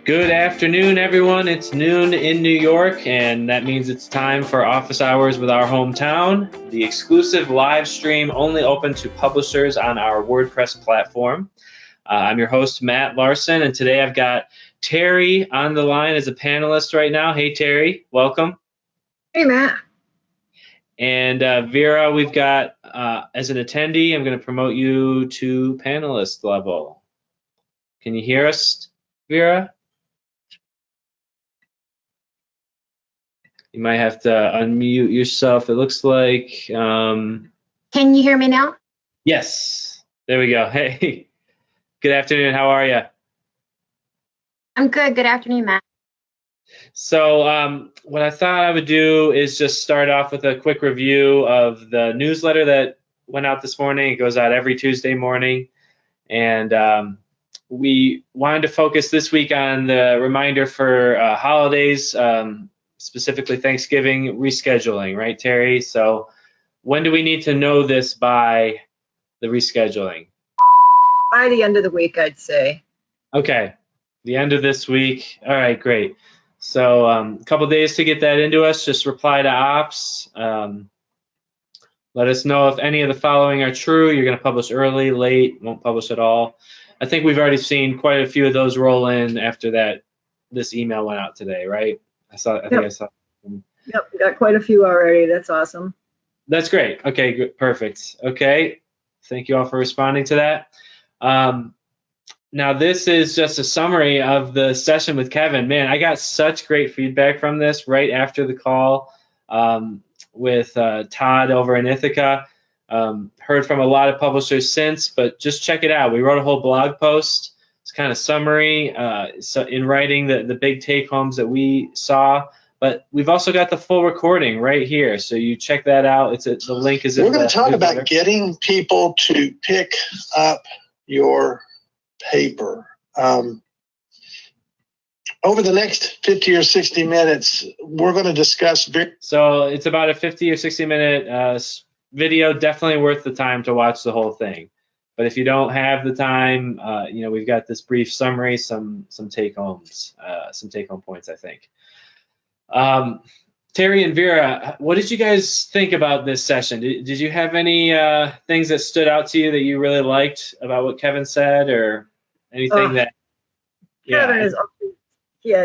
Good afternoon, everyone. It's noon in New York, and that means it's time for Office Hours with Our Hometown, the exclusive live stream only open to publishers on our WordPress platform. I'm your host, Matt Larson, and today I've got Terry on the line as a panelist right now. Hey, Terry, welcome. Hey, Matt. And Vera, we've got as an attendee. I'm going to promote you to panelist level. Can you hear us, Vera? You might have to unmute yourself. It looks like. Can you hear me now? Yes. There we go. Hey, good afternoon. How are you? I'm good. Good afternoon, Matt. So what I thought I would do is just start off with a quick review of the newsletter that went out this morning. It goes out every Tuesday morning. And we wanted to focus this week on the reminder for holidays, specifically Thanksgiving rescheduling, right, Terry? So when do we need to know this by the rescheduling? By the end of the week, I'd say. Okay, the end of this week. All right, great. So a couple days to get that into us. Just reply to ops. Let us know if any of the following are true. You're going to publish early, late, won't publish at all. I think we've already seen quite a few of those roll in after this email went out today, right? I think I saw. Yep, we got quite a few already. That's awesome. That's great. Okay, good, perfect. Okay, thank you all for responding to that. Now this is just a summary of the session with Kevin. Man, I got such great feedback from this right after the call with Todd over in Ithaca. Heard from a lot of publishers since, but just check it out. We wrote a whole blog post. It's kind of summary, so in writing the big take homes that we saw. But we've also got the full recording right here, so you check that out. The link is. We're going to talk about getting people to pick up your paper. Over the next 50 or 60 minutes, we're going to discuss. So it's about a 50 or 60 minute video. Definitely worth the time to watch the whole thing. But if you don't have the time, we've got this brief summary, some take homes, some take home points, I think. Terry and Vera, what did you guys think about this session? Did you have any things that stood out to you that you really liked about what Kevin said, or anything that? Kevin is,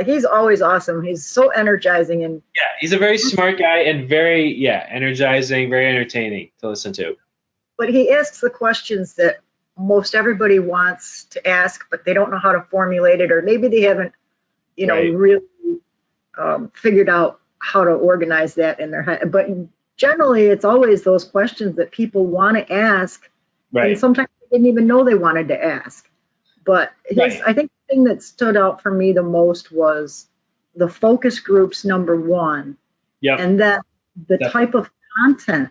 he's always awesome. He's so energizing and. Yeah, he's a very smart guy and very energizing, very entertaining to listen to. But he asks the questions that most everybody wants to ask, but they don't know how to formulate it, or maybe they haven't, really figured out how to organize that in their head. But generally, it's always those questions that people want to ask, and sometimes they didn't even know they wanted to ask. But I think the thing that stood out for me the most was the focus groups, number one, and then the type of content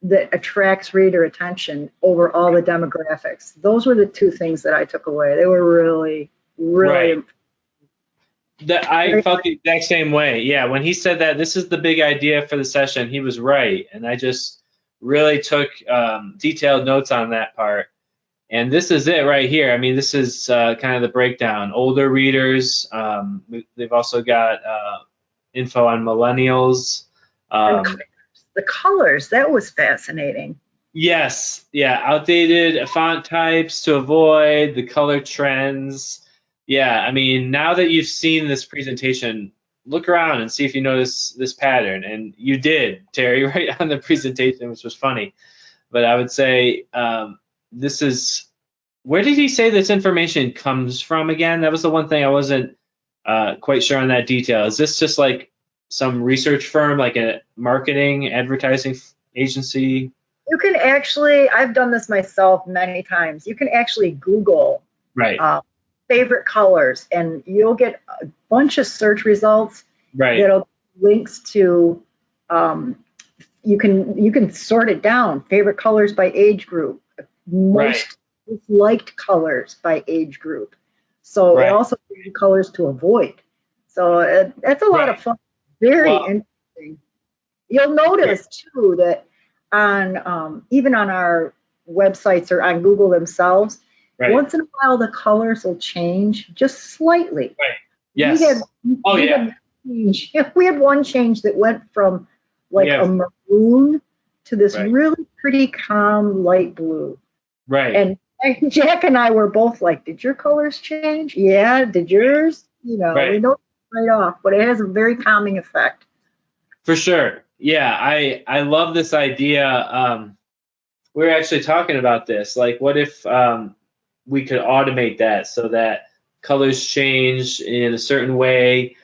that attracts reader attention over all the demographics. Those were the two things that I took away. They were really, really I felt the exact same way. Yeah, when he said that this is the big idea for the session, he was right. And I just really took detailed notes on that part. And this is it right here. I mean, this is kind of the breakdown. Older readers, they've also got info on millennials. The colors, that was fascinating. Yes, outdated font types to avoid, the color trends. Yeah, I mean, now that you've seen this presentation, look around and see if you notice this pattern. And you did, Terry, right on the presentation, which was funny. But I would say this is, where did he say this information comes from again? That was the one thing I wasn't quite sure on that detail. Is this just like some research firm, like a marketing, advertising agency? You can actually, I've done this myself many times. You can actually Google favorite colors, and you'll get a bunch of search results that'll links to. You can sort it down. Favorite colors by age group, most disliked colors by age group. So it also gives you colors to avoid. So that's a lot of fun. Very interesting. You'll notice too that on even on our websites or on Google themselves, once in a while the colors will change just slightly. Yes. We had one change that went from like a maroon to this really pretty calm light blue. Right. And Jack and I were both like, did your colors change? Yeah, did yours? You know, we know right off, but it has a very calming effect. For sure. Yeah, I love this idea. We were actually talking about this. Like, what if we could automate that so that colors change in a certain way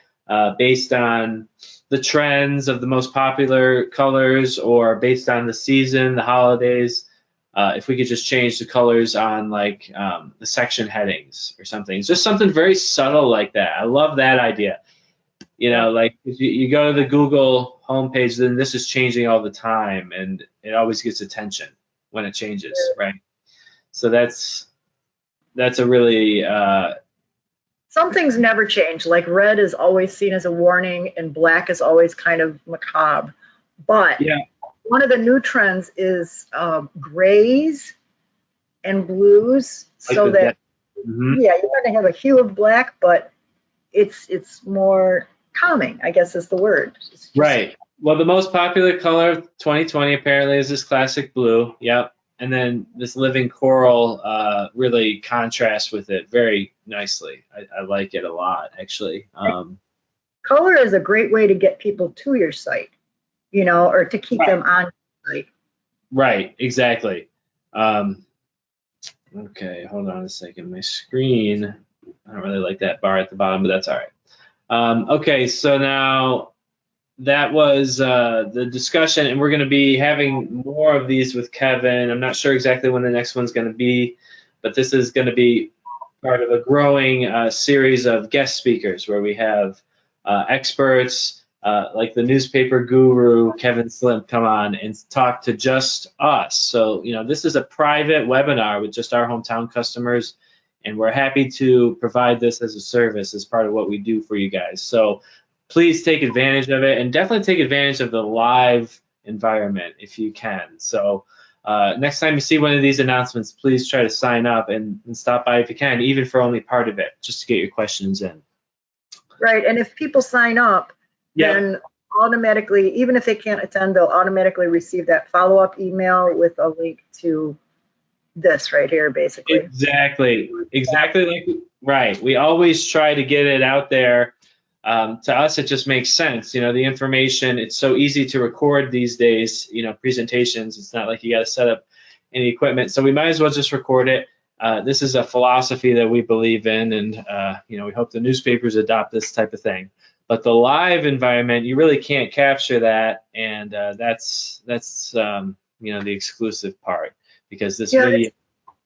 based on the trends of the most popular colors or based on the season, the holidays. If we could just change the colors on like the section headings or something. It's just something very subtle like that. I love that idea. You know, like if you go to the Google homepage, then this is changing all the time and it always gets attention when it changes, right? So that's a really some things never change. Like red is always seen as a warning and black is always kind of macabre. But one of the new trends is grays and blues, like so that you're going to have a hue of black, but it's more calming, I guess is the word. Right. Well, the most popular color of 2020 apparently is this classic blue. Yep. And then this living coral really contrasts with it very nicely. I like it a lot, actually. Color is a great way to get people to your site, you know, or to keep them on your site. Right, exactly. Okay, hold on a second. My screen, I don't really like that bar at the bottom, but that's all right. Okay, so now that was the discussion, and we're going to be having more of these with Kevin. I'm not sure exactly when the next one's going to be, but this is going to be part of a growing series of guest speakers where we have experts like the newspaper guru Kevin Slim come on and talk to just us. So, you know, this is a private webinar with just our hometown customers, and we're happy to provide this as a service as part of what we do for you guys. So please take advantage of it, and definitely take advantage of the live environment if you can. So next time you see one of these announcements, please try to sign up and stop by if you can, even for only part of it, just to get your questions in. Right, and if people sign up, then automatically, even if they can't attend, they'll automatically receive that follow-up email with a link to this right here, basically. Exactly like, right. We always try to get it out there. To us, it just makes sense. You know, the information, it's so easy to record these days, you know, presentations. It's not like you got to set up any equipment. So we might as well just record it. This is a philosophy that we believe in, and, you know, we hope the newspapers adopt this type of thing. But the live environment, you really can't capture that, and that's you know, the exclusive part, because this video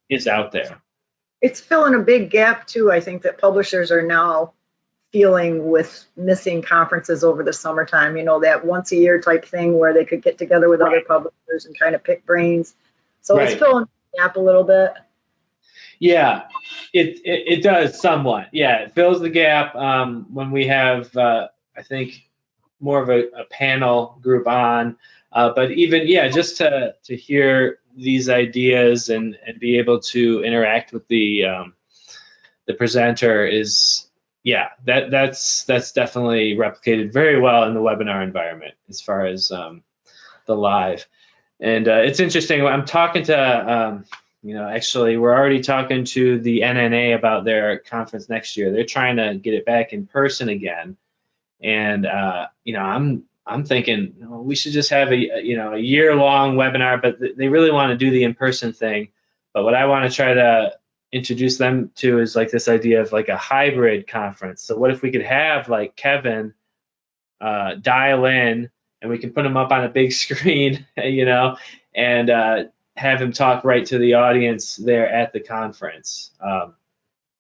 is out there. It's filling a big gap, too, I think, that publishers are now feeling with missing conferences over the summertime, you know, that once a year type thing where they could get together with other publishers and kind of pick brains. So it's filling the gap a little bit. Yeah, it does somewhat. Yeah, it fills the gap when we have, I think, more of a panel group on. But even, just to hear these ideas and be able to interact with the presenter is, that's definitely replicated very well in the webinar environment as far as the live. And it's interesting. I'm talking to, you know, actually, we're already talking to the NNA about their conference next year. They're trying to get it back in person again. And, you know, I'm thinking, we should just have a year-long webinar, but they really want to do the in-person thing. But what I want to try to introduce them to is like this idea of like a hybrid conference. So what if we could have like Kevin dial in, and we can put him up on a big screen, you know, and have him talk right to the audience there at the conference.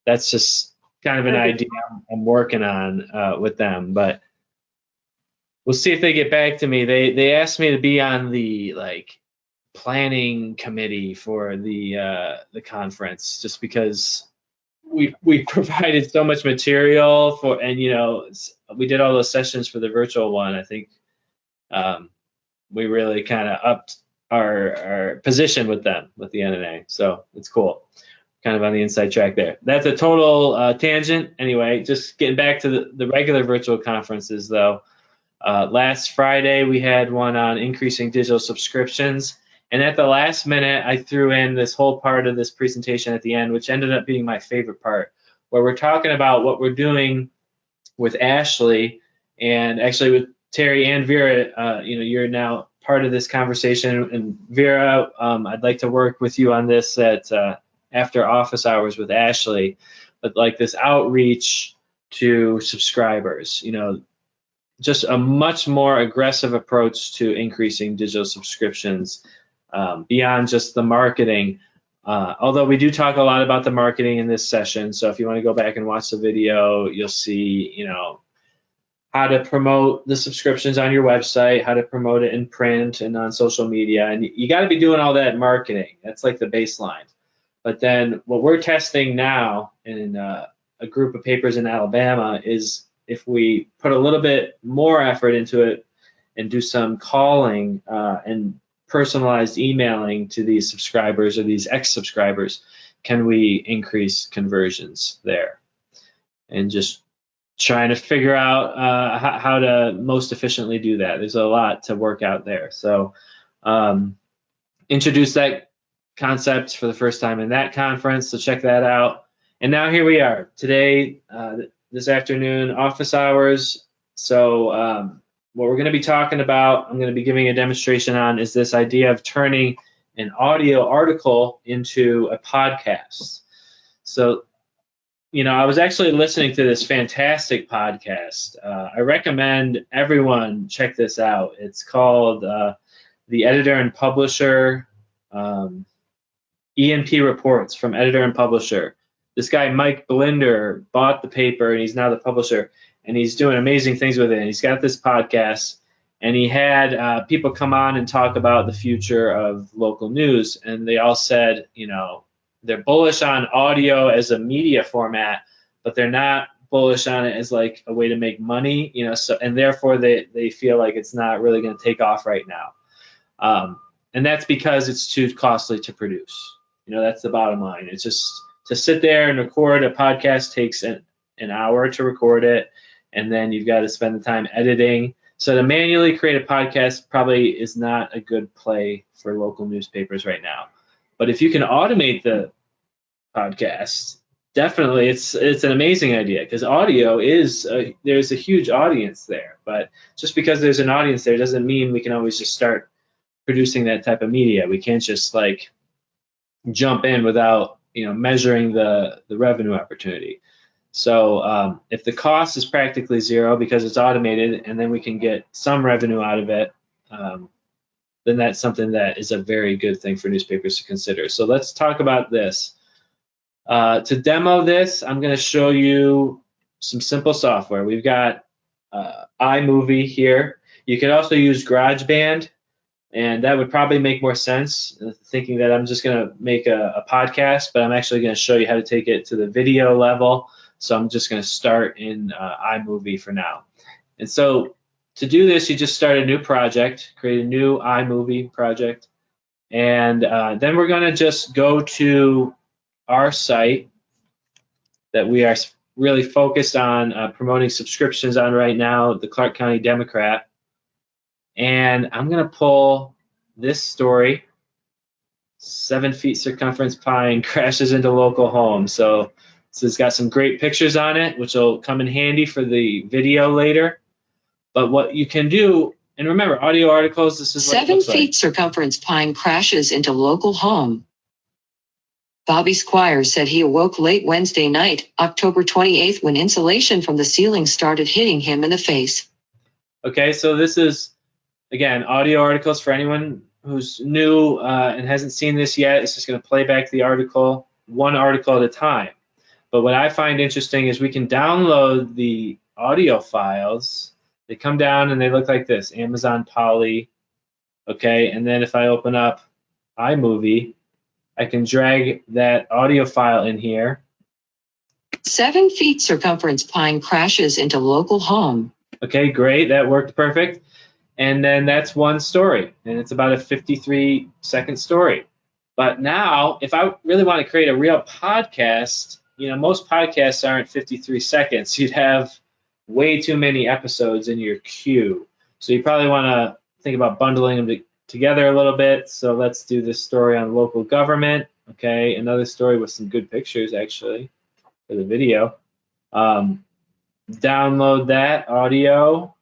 That's just kind of an idea I'm working on with them, but we'll see if they get back to me. They asked me to be on the like planning committee for the conference, just because we provided so much material for, and you know, we did all those sessions for the virtual one. I think we really kind of upped our position with them, with the NNA. So it's cool. kind of on the inside track there. That's a total tangent. Anyway, just getting back to the regular virtual conferences, though. Last Friday, we had one on increasing digital subscriptions. And at the last minute, I threw in this whole part of this presentation at the end, which ended up being my favorite part, where we're talking about what we're doing with Ashley, and actually with Terry and Vera. You're now part of this conversation. And Vera, I'd like to work with you on this at after office hours with Ashley, but like this outreach to subscribers, just a much more aggressive approach to increasing digital subscriptions beyond just the marketing. Although we do talk a lot about the marketing in this session. So if you want to go back and watch the video, you'll see, how to promote the subscriptions on your website, how to promote it in print and on social media. And you got to be doing all that marketing. That's like the baseline. But then what we're testing now in a group of papers in Alabama is if we put a little bit more effort into it and do some calling and personalized emailing to these subscribers or these ex-subscribers, can we increase conversions there? And just trying to figure out how to most efficiently do that. There's a lot to work out there. So introduce that concept for the first time in that conference, so check that out. And now here we are today, this afternoon, office hours. So what we're going to be talking about, I'm going to be giving a demonstration on, is this idea of turning an audio article into a podcast. So, I was actually listening to this fantastic podcast. I recommend everyone check this out. It's called The Editor and Publisher, E&P Reports from Editor and Publisher. This guy, Mike Blinder, bought the paper, and he's now the publisher, and he's doing amazing things with it. And he's got this podcast, and he had people come on and talk about the future of local news, and they all said, they're bullish on audio as a media format, but they're not bullish on it as like a way to make money, so, and therefore they feel like it's not really going to take off right now. And that's because it's too costly to produce. That's the bottom line. It's just to sit there and record a podcast takes an hour to record it, and then you've got to spend the time editing. So to manually create a podcast probably is not a good play for local newspapers right now. But if you can automate the podcast, definitely it's an amazing idea, because audio is there's a huge audience there. But just because there's an audience there doesn't mean we can always just start producing that type of media. We can't just like jump in without measuring the revenue opportunity. So if the cost is practically zero because it's automated, and then we can get some revenue out of it, then that's something that is a very good thing for newspapers to consider. So let's talk about this. To demo this, I'm going to show you some simple software. We've got iMovie here. You can also use GarageBand, and that would probably make more sense, thinking that I'm just going to make a podcast, but I'm actually going to show you how to take it to the video level. So I'm just going to start in iMovie for now. And so to do this, you just start a new project, create a new iMovie project, and then we're going to just go to our site that we are really focused on promoting subscriptions on right now, the Clark County Democrat. And I'm going to pull this story, 7 feet circumference pine crashes into local home. So it's got some great pictures on it, which will come in handy for the video later. But what you can do, and remember, audio articles, this is what 7 feet circumference pine crashes into local home. Bobby Squires said he awoke late Wednesday night, October 28th, when insulation from the ceiling started hitting him in the face. Okay, so this is, again, audio articles for anyone who's new and hasn't seen this yet. It's just going to play back the article, one article at a time. But what I find interesting is we can download the audio files. They come down and they look like this, Amazon Poly. Okay, and then if I open up iMovie, I can drag that audio file in here. 7 feet circumference pine crashes into local home. Okay, great, that worked perfect. And then that's one story, and it's about a 53-second story. But now, if I really want to create a real podcast, most podcasts aren't 53 seconds. You'd have way too many episodes in your queue. So you probably want to think about bundling them together a little bit. So let's do this story on local government. Okay, another story with some good pictures, actually, for the video. Download that audio.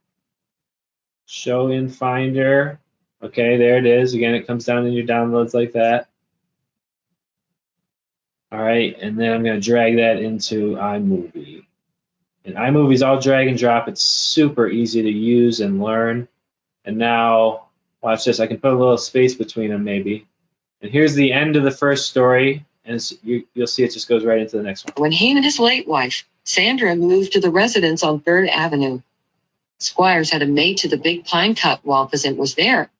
Show in Finder. Okay, there it is. Again, it comes down in your downloads like that. All right, and then I'm going to drag that into iMovie. And iMovie is all drag and drop. It's super easy to use and learn. And now, watch this. I can put a little space between them maybe. And here's the end of the first story. And you'll see it just goes right into the next one. When he and his late wife, Sandra, moved to the residence on 3rd Avenue, Squires had a maid to the big pine cut while Pheasant was there.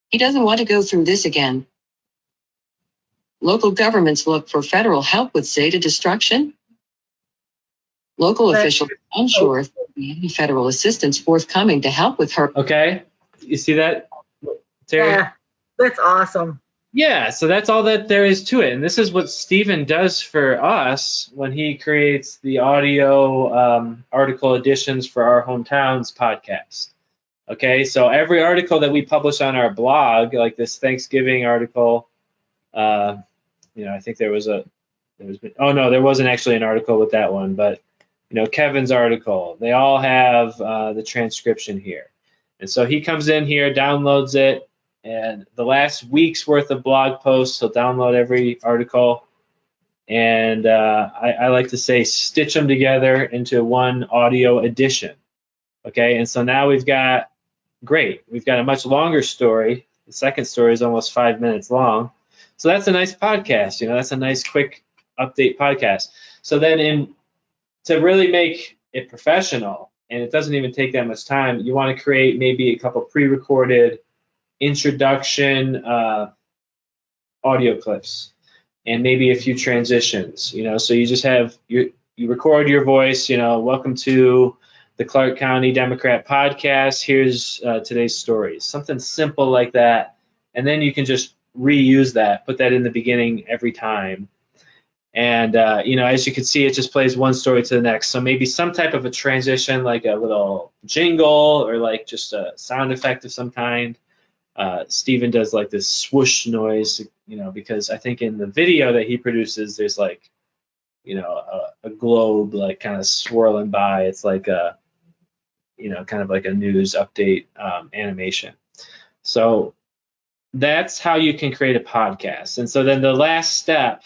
He doesn't want to go through this again. Local governments look for federal help with data destruction. Local officials are unsure if there will be any federal assistance forthcoming to help with her. Okay, you see that, Terry? Yeah, that's awesome. Yeah, so that's all that there is to it. And this is what Stephen does for us when he creates the audio article editions for our Hometowns podcast. Okay, so every article that we publish on our blog, like this Thanksgiving article, I think there wasn't actually an article with that one, but Kevin's article, they all have the transcription here. And so he comes in here, downloads it, and the last week's worth of blog posts, he'll download every article, and I like to say stitch them together into one audio edition. Okay, and so now we've got a much longer story. The second story is almost 5 minutes long. So that's a nice podcast. That's a nice quick update podcast. So then to really make it professional, and it doesn't even take that much time, you want to create maybe a couple pre-recorded introduction audio clips and maybe a few transitions. So you just have you record your voice. Welcome to the Clark County Democrat podcast. Here's today's stories. Something simple like that, and then you can just reuse that, put that in the beginning every time. And, as you can see, it just plays one story to the next. So maybe some type of a transition, like a little jingle or like just a sound effect of some kind. Stephen does like this swoosh noise, because I think in the video that he produces, there's like, a globe like kind of swirling by. It's like a, kind of like a news update animation. So that's how you can create a podcast. And so then the last step,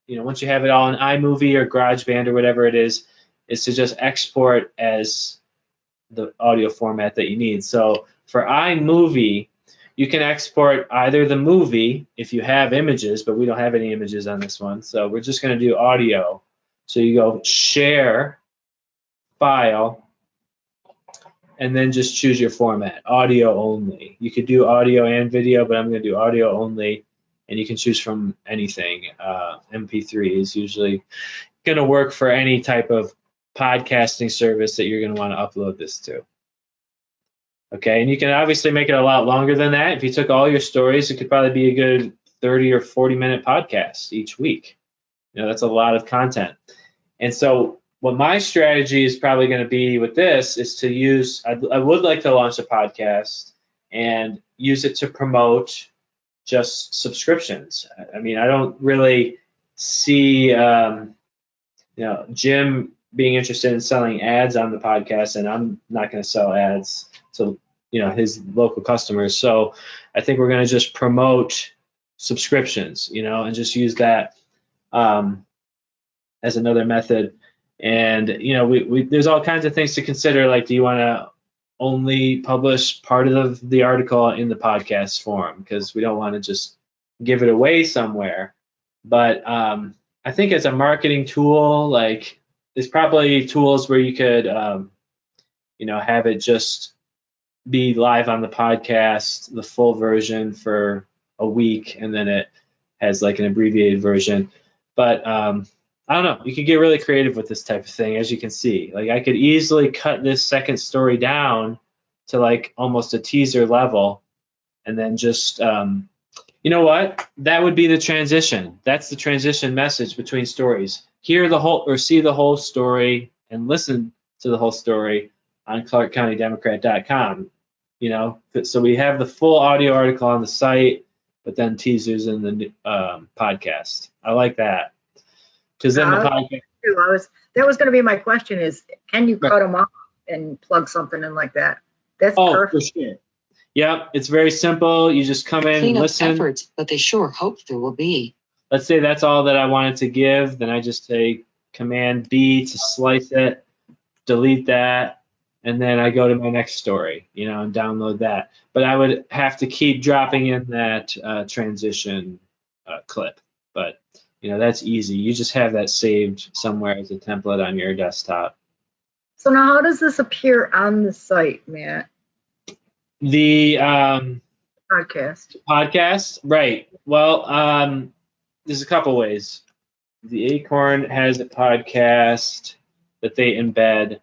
once you have it all in iMovie or GarageBand or whatever it is to just export as the audio format that you need. So for iMovie, you can export either the movie if you have images, but we don't have any images on this one. So we're just going to do audio. So you go share, file, and then just choose your format, audio only. You could do audio and video, but I'm going to do audio only. And you can choose from anything. MP3 is usually going to work for any type of podcasting service that you're going to want to upload this to. Okay, and you can obviously make it a lot longer than that. If you took all your stories, it could probably be a good 30 or 40-minute podcast each week. That's a lot of content. And so what my strategy is probably going to be with this is to use, I would like to launch a podcast and use it to promote just subscriptions. I mean, I don't really see, Jim being interested in selling ads on the podcast, and I'm not going to sell ads to, his local customers. So I think we're going to just promote subscriptions, and just use that as another method. And, there's all kinds of things to consider. Like, do you want to only publish part of the article in the podcast form? Because we don't want to just give it away somewhere. But I think as a marketing tool, like, there's probably tools where you could, have it just be live on the podcast, the full version for a week, and then it has like an abbreviated version. But I don't know. You can get really creative with this type of thing, as you can see. Like, I could easily cut this second story down to like almost a teaser level, and then just You know what? That would be the transition. That's the transition message between stories. Hear the whole or see the whole story and listen to the whole story on ClarkCountyDemocrat.com. You know, so we have the full audio article on the site, but then teasers in the podcast. I like that because then the podcast. That was going to be my question: is can you cut them off and plug something in like that? That's perfect. For sure. Yep, it's very simple. You just come in and listen. Efforts, but they sure hope there will be. Let's say that's all that I wanted to give. Then I just take Command B to slice it, delete that, and then I go to my next story, you know, and download that. But I would have to keep dropping in that transition clip. But, you know, that's easy. You just have that saved somewhere as a template on your desktop. So now how does this appear on the site, Matt? The podcast, right? Well, there's a couple ways. The Acorn has a podcast that they embed.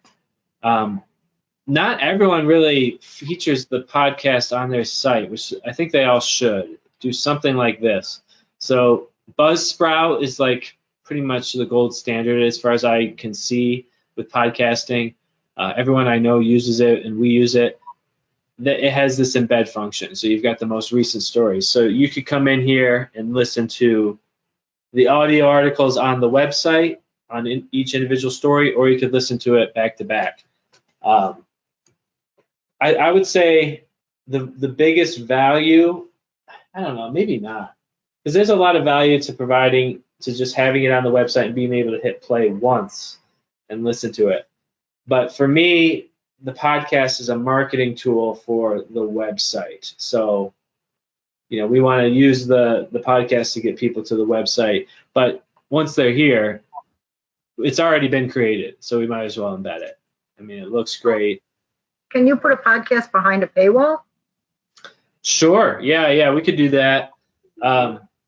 Not everyone really features the podcast on their site, which I think they all should do something like this. So Buzzsprout is like pretty much the gold standard as far as I can see with podcasting. Everyone I know uses it, and we use it. It has this embed function, so you've got the most recent stories. So you could come in here and listen to the audio articles on the website on each individual story, or you could listen to it back to back. I would say the biggest value, I don't know, maybe not, because there's a lot of value to just having it on the website and being able to hit play once and listen to it. But for me, the podcast is a marketing tool for the website. So, you know, we want to use the podcast to get people to the website. But once they're here, it's already been created. So we might as well embed it. I mean, it looks great. Can you put a podcast behind a paywall? Sure. Yeah, we could do that.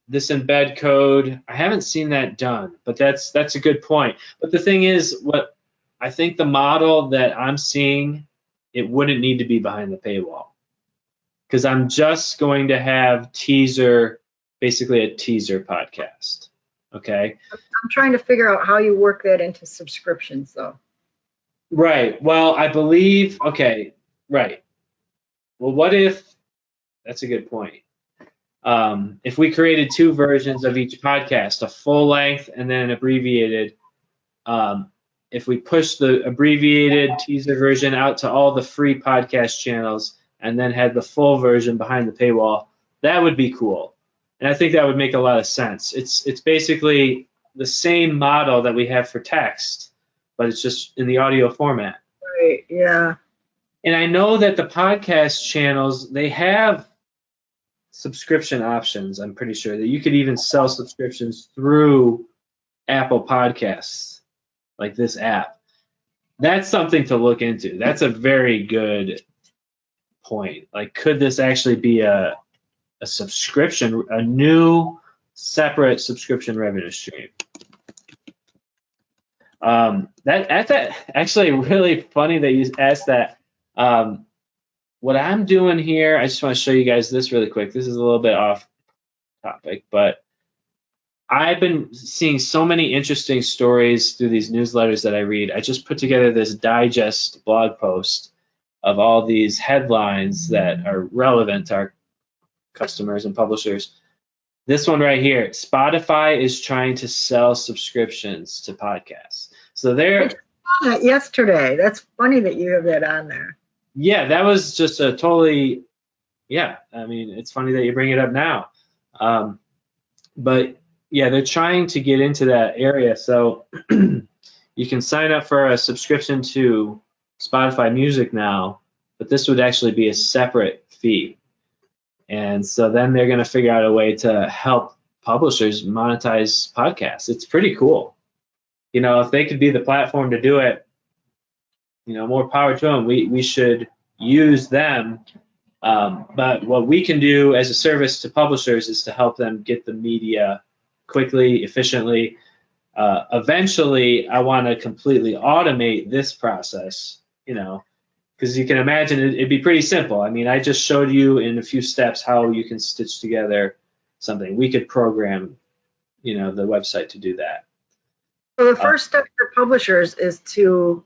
This embed code, I haven't seen that done, but that's a good point. But the thing is, what I think the model that I'm seeing, it wouldn't need to be behind the paywall, because I'm just going to have basically a teaser podcast. Okay. I'm trying to figure out how you work that into subscriptions, though. Right. Well, I believe. Okay. Right. Well, what if? That's a good point. If we created two versions of each podcast, a full length and then an abbreviated. If we push the abbreviated teaser version out to all the free podcast channels and then had the full version behind the paywall, that would be cool. And I think that would make a lot of sense. It's basically the same model that we have for text, but it's just in the audio format. Right, yeah. And I know that the podcast channels, they have subscription options, I'm pretty sure, that you could even sell subscriptions through Apple Podcasts, like this app. That's something to look into. That's a very good point. Like, could this actually be a subscription, a new separate subscription revenue stream? That's actually really funny that you asked that. What I'm doing here, I just want to show you guys this really quick. This is a little bit off topic, but I've been seeing so many interesting stories through these newsletters that I read. I just put together this digest blog post of all these headlines that are relevant to our customers and publishers. This one right here, Spotify is trying to sell subscriptions to podcasts. So I saw that yesterday. That's funny that you have that on there. Yeah, that was just a totally, yeah, I mean, it's funny that you bring it up now. But yeah, they're trying to get into that area. So you can sign up for a subscription to Spotify Music now, but this would actually be a separate fee. And so then they're going to figure out a way to help publishers monetize podcasts. It's pretty cool. You know, if they could be the platform to do it, you know, more power to them. We should use them. But what we can do as a service to publishers is to help them get the media quickly, efficiently. Eventually, I want to completely automate this process, you know, because you can imagine it'd be pretty simple. I mean, I just showed you in a few steps how you can stitch together something. We could program, the website to do that. So the first step for publishers is to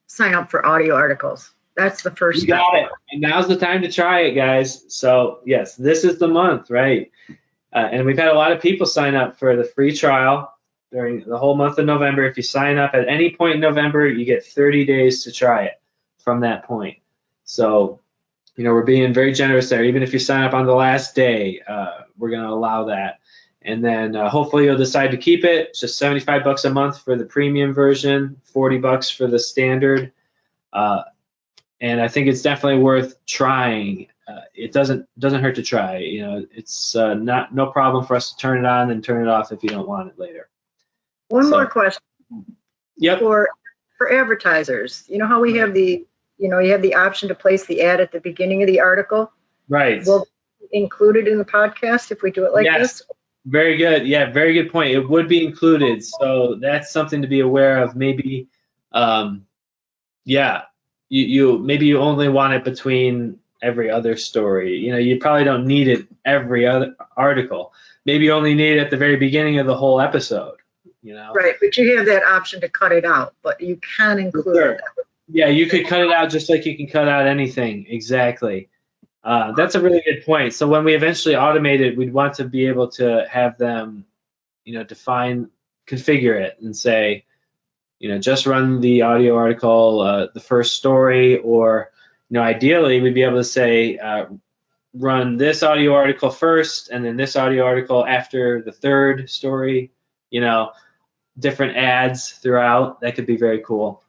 sign up for audio articles. That's the first step. You got it. And now's the time to try it, guys. So yes, this is the month, right? And we've had a lot of people sign up for the free trial during the whole month of November. If you sign up at any point in November, you get 30 days to try it from that point. So, we're being very generous there. Even if you sign up on the last day, we're going to allow that. And then hopefully you'll decide to keep it. It's just $75 a month for the premium version, $40 for the standard. And I think it's definitely worth trying. It doesn't hurt to try. It's no problem for us to turn it on and turn it off if you don't want it later. One more question. Yep. For advertisers, how we have you have the option to place the ad at the beginning of the article. Right. Will it be included in the podcast if we do it like this? Very good. Yeah, very good point. It would be included. So that's something to be aware of. Maybe, maybe you only want it between every other story. You probably don't need it every other article. Maybe you only need it at the very beginning of the whole episode. Right, but you have that option to cut it out, but you can include it. Yeah, you could cut it out just like you can cut out anything. Exactly. That's a really good point. So when we eventually automate it, we'd want to be able to have them, configure it and say, just run the audio article, the first story, or, ideally we'd be able to say, run this audio article first and then this audio article after the third story, different ads throughout. That could be very cool.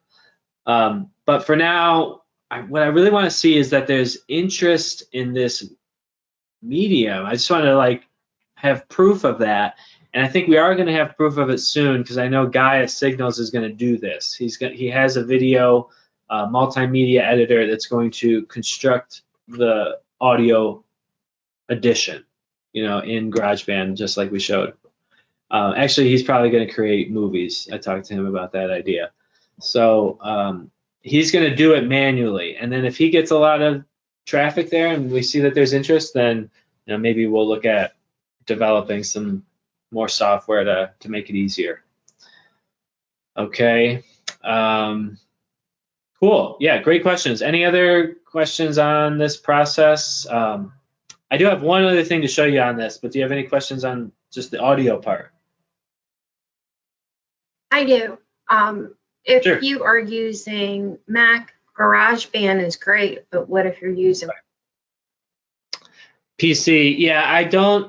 But for now, what I really want to see is that there's interest in this medium. I just want to have proof of that. And I think we are going to have proof of it soon, because I know Guy at Signals is going to do this. He has a video multimedia editor that's going to construct the audio edition, in GarageBand, just like we showed. Actually, he's probably going to create movies. I talked to him about that idea. So he's going to do it manually. And then if he gets a lot of traffic there and we see that there's interest, then maybe we'll look at developing some more software to make it easier. Okay. Cool. Yeah, great questions. Any other questions on this process? I do have one other thing to show you on this, but do you have any questions on just the audio part? I do. If Sure. you are using Mac, GarageBand is great, but what if you're using PC? Yeah,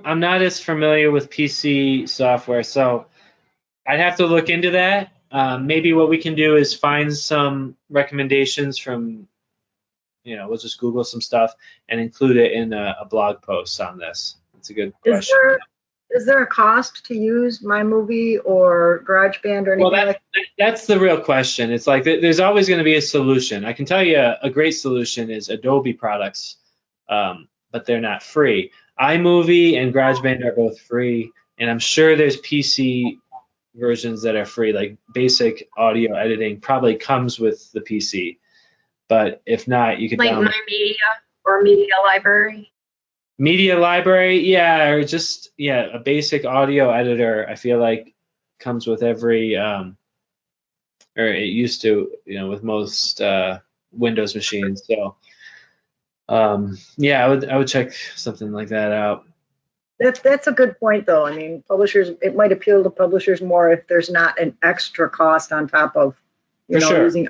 I'm not as familiar with PC software, so I'd have to look into that. Maybe what we can do is find some recommendations from, we'll just Google some stuff and include it in a blog post on this. That's a good question. Is there a cost to use iMovie or GarageBand or anything like that? That's the real question. It's like there's always going to be a solution. I can tell you a great solution is Adobe products, but they're not free. iMovie and GarageBand are both free, and I'm sure there's PC versions that are free, like basic audio editing probably comes with the PC. But if not, you could like download MyMedia or Media Library? Media Library, yeah, or just a basic audio editor. I feel like comes with every, or it used to, with most Windows machines. So, I would check something like that out. That's a good point, though. I mean, publishers, it might appeal to publishers more if there's not an extra cost on top of, using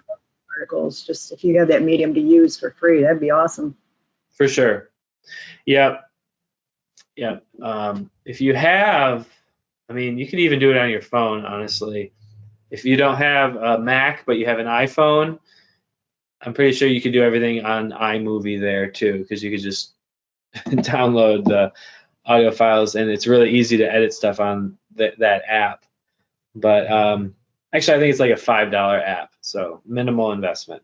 articles. Just if you have that medium to use for free, that'd be awesome. For sure. Yep. If you have, you can even do it on your phone, honestly. If you don't have a Mac, but you have an iPhone, I'm pretty sure you could do everything on iMovie there too, because you could just download the audio files, and it's really easy to edit stuff on that app. But actually, I think it's like a $5 app, so minimal investment.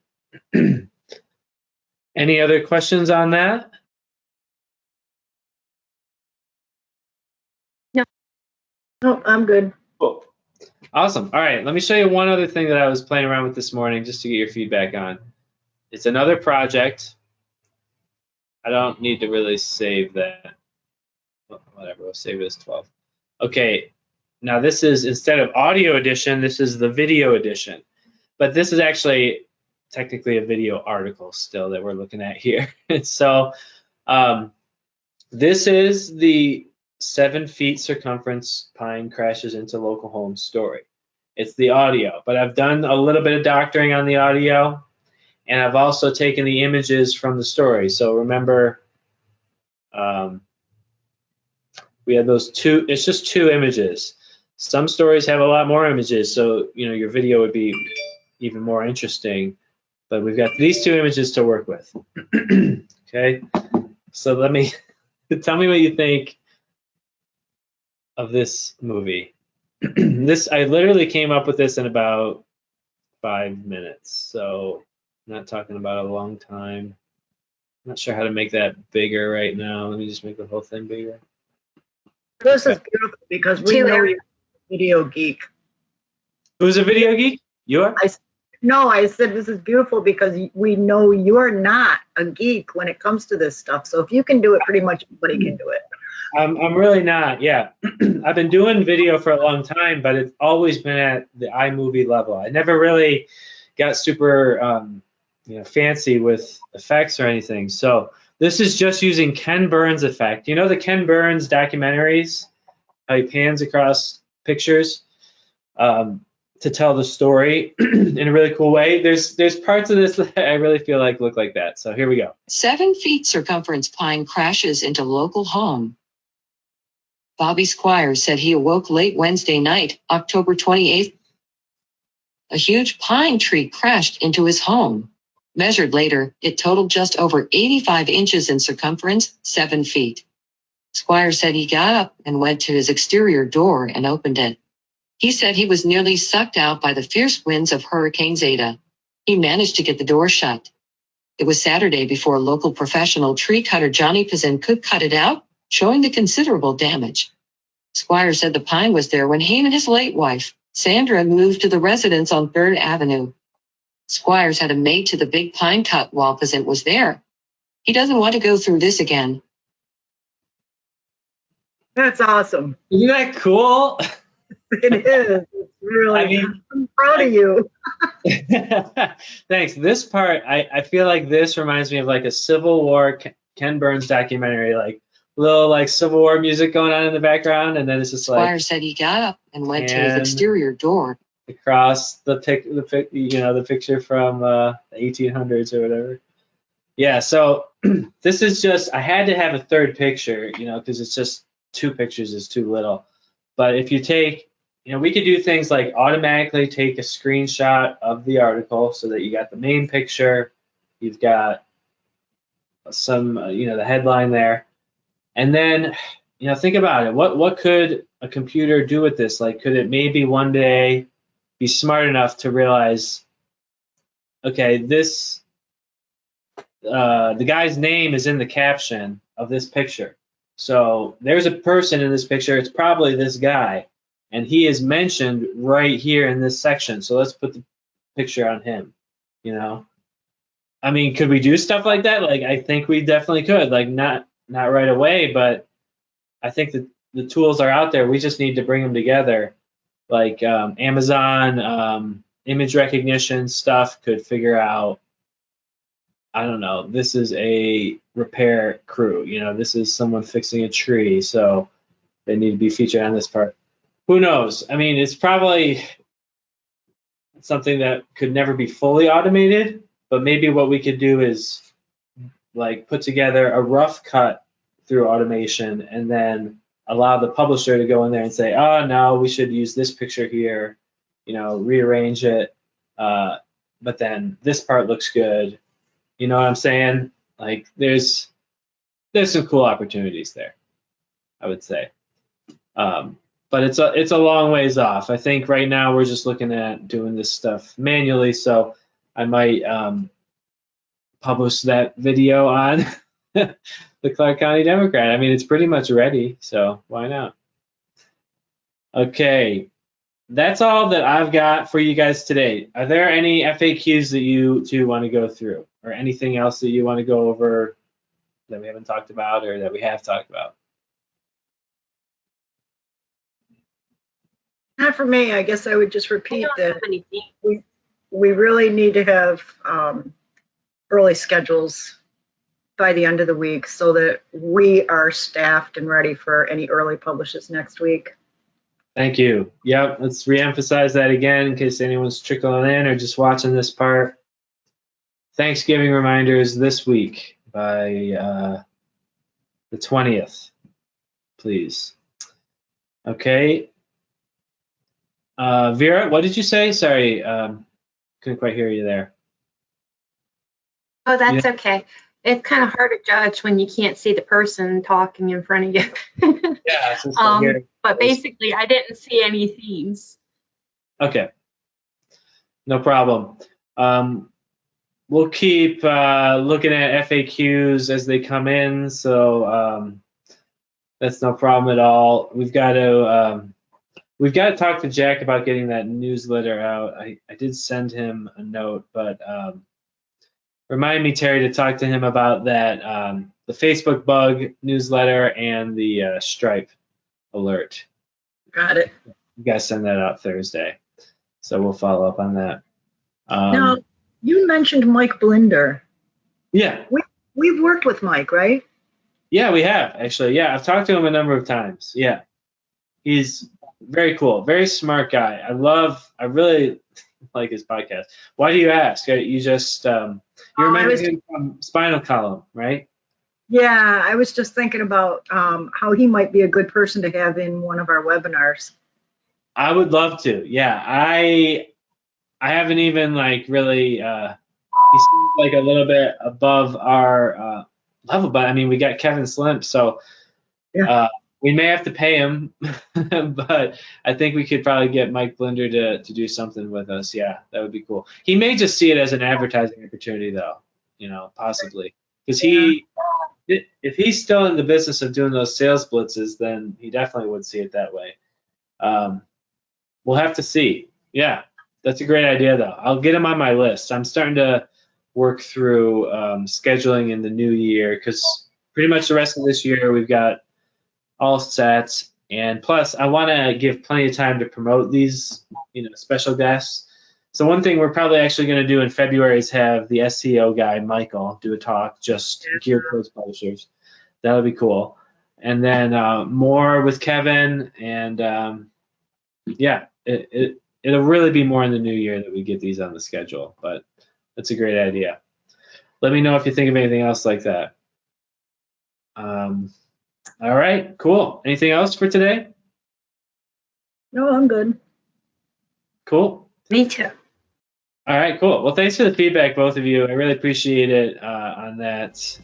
Any other questions on that? No, I'm good. Cool. Awesome. All right, let me show you one other thing that I was playing around with this morning just to get your feedback on. It's another project. I don't need to really save that. whatever, we'll save it as 12. Okay, now this is, instead of audio edition, this is the video edition. But this is actually technically a video article still that we're looking at here. So this is the 7 feet circumference pine crashes into local home story. It's the audio, but I've done a little bit of doctoring on the audio, and I've also taken the images from the story. So remember, we had those 2, it's just 2 images. Some stories have a lot more images, so your video would be even more interesting. But we've got these 2 images to work with. Okay, so let me tell me what you think of this movie. I literally came up with this in about 5 minutes, so I'm not talking about a long time. I'm not sure how to make that bigger right now. Let me just make the whole thing bigger. This is beautiful because we know you're a video geek. Who's a video geek? You are? No, I said this is beautiful because we know you're not a geek when it comes to this stuff. So if you can do it, pretty much anybody can do it. I'm really not, yeah. I've been doing video for a long time, but it's always been at the iMovie level. I never really got super fancy with effects or anything. So this is just using Ken Burns effect. You know the Ken Burns documentaries? How he pans across pictures to tell the story in a really cool way. There's parts of this that I really feel like look like that. So here we go. 7 feet circumference pine crashes into local home. Bobby Squires said he awoke late Wednesday night, October 28th. A huge pine tree crashed into his home. Measured later, it totaled just over 85 inches in circumference, 7 feet. Squires said he got up and went to his exterior door and opened it. He said he was nearly sucked out by the fierce winds of Hurricane Zeta. He managed to get the door shut. It was Saturday before local professional tree cutter Johnny Pazin could cut it out, showing the considerable damage. Squires said the pine was there when he and his late wife, Sandra, moved to the residence on 3rd Avenue. Squires had a mate to the big pine cut while Pazin was there. He doesn't want to go through this again. That's awesome. Isn't that cool? It is. It's really, I'm proud of you. Thanks. This part, I feel like this reminds me of like a Civil War Ken Burns documentary, like little like Civil War music going on in the background, and then it's just Squires said he got up and went to his exterior door. Across the picture from the 1800s or whatever. Yeah, so this is just, I had to have a third picture, because it's just 2 pictures is too little. But if you take, we could do things like automatically take a screenshot of the article so that you got the main picture, you've got some, the headline there. And then, think about it. What could a computer do with this? Like, could it maybe one day be smart enough to realize, okay, this, the guy's name is in the caption of this picture. So there's a person in this picture. It's probably this guy. And he is mentioned right here in this section. So let's put the picture on him, I mean, could we do stuff like that? Like, I think we definitely could. Like, not right away, but I think that the tools are out there. We just need to bring them together. Like Amazon image recognition stuff could figure out, I don't know, this is a repair crew. This is someone fixing a tree, so they need to be featured on this part. Who knows? I mean, it's probably something that could never be fully automated, but maybe what we could do is like put together a rough cut through automation and then allow the publisher to go in there and say, oh, no, we should use this picture here, rearrange it, but then this part looks good. You know what I'm saying? Like, there's some cool opportunities there, I would say. But it's a long ways off. I think right now we're just looking at doing this stuff manually, so I might publish that video on the Clark County Democrat. I mean, it's pretty much ready, so why not? Okay, that's all that I've got for you guys today. Are there any FAQs that you two want to go through, or anything else that you want to go over that we haven't talked about or that we have talked about? Not for me. I guess I would just I repeat don't that have any themes. we really need to have early schedules by the end of the week so that we are staffed and ready for any early publishes next week. Thank you. Yep, let's reemphasize that again in case anyone's trickling in or just watching this part. Thanksgiving reminders this week by the 20th, please. Okay. Vera, what did you say? Sorry, couldn't quite hear you there. Oh, that's okay. It's kind of hard to judge when you can't see the person talking in front of you. Yeah, it's just here. But basically, I didn't see any themes. Okay, no problem. We'll keep looking at FAQs as they come in, so that's no problem at all. We've got to talk to Jack about getting that newsletter out. I did send him a note, but remind me, Terry, to talk to him about that the Facebook bug newsletter and the Stripe alert. Got it. You guys send that out Thursday, so we'll follow up on that. Now, you mentioned Mike Blinder. Yeah. We've worked with Mike, right? Yeah, we have, actually. Yeah, I've talked to him a number of times. Yeah. He's very cool, very smart guy. I really like his podcast. Why do you ask? You just, you remember him from Spinal Column, right? Yeah, I was just thinking about how he might be a good person to have in one of our webinars. I would love to. Yeah, I haven't even really. He seems like a little bit above our level, but I mean, we got Kevin Slimp, so we may have to pay him, but I think we could probably get Mike Blinder to do something with us. Yeah, that would be cool. He may just see it as an advertising opportunity, though. Possibly because if he's still in the business of doing those sales blitzes, then he definitely would see it that way. We'll have to see. Yeah, that's a great idea, though. I'll get him on my list. I'm starting to work through scheduling in the new year because pretty much the rest of this year we've got all set. And plus, I want to give plenty of time to promote these, special guests. So one thing we're probably actually going to do in February is have the SEO guy, Michael, do a talk just geared towards publishers. That would be cool. And then more with Kevin, and it'll really be more in the new year that we get these on the schedule. But that's a great idea. Let me know if you think of anything else like that. All right, cool. Anything else for today? No, I'm good. Cool. Me too. All right, cool. Well, thanks for the feedback, both of you. I really appreciate it on that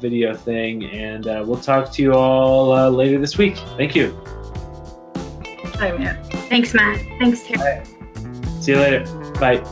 video thing, and we'll talk to you all later this week. Thank you. Hi, Matt. Thanks, Matt. Thanks, Terry. See you later. Bye.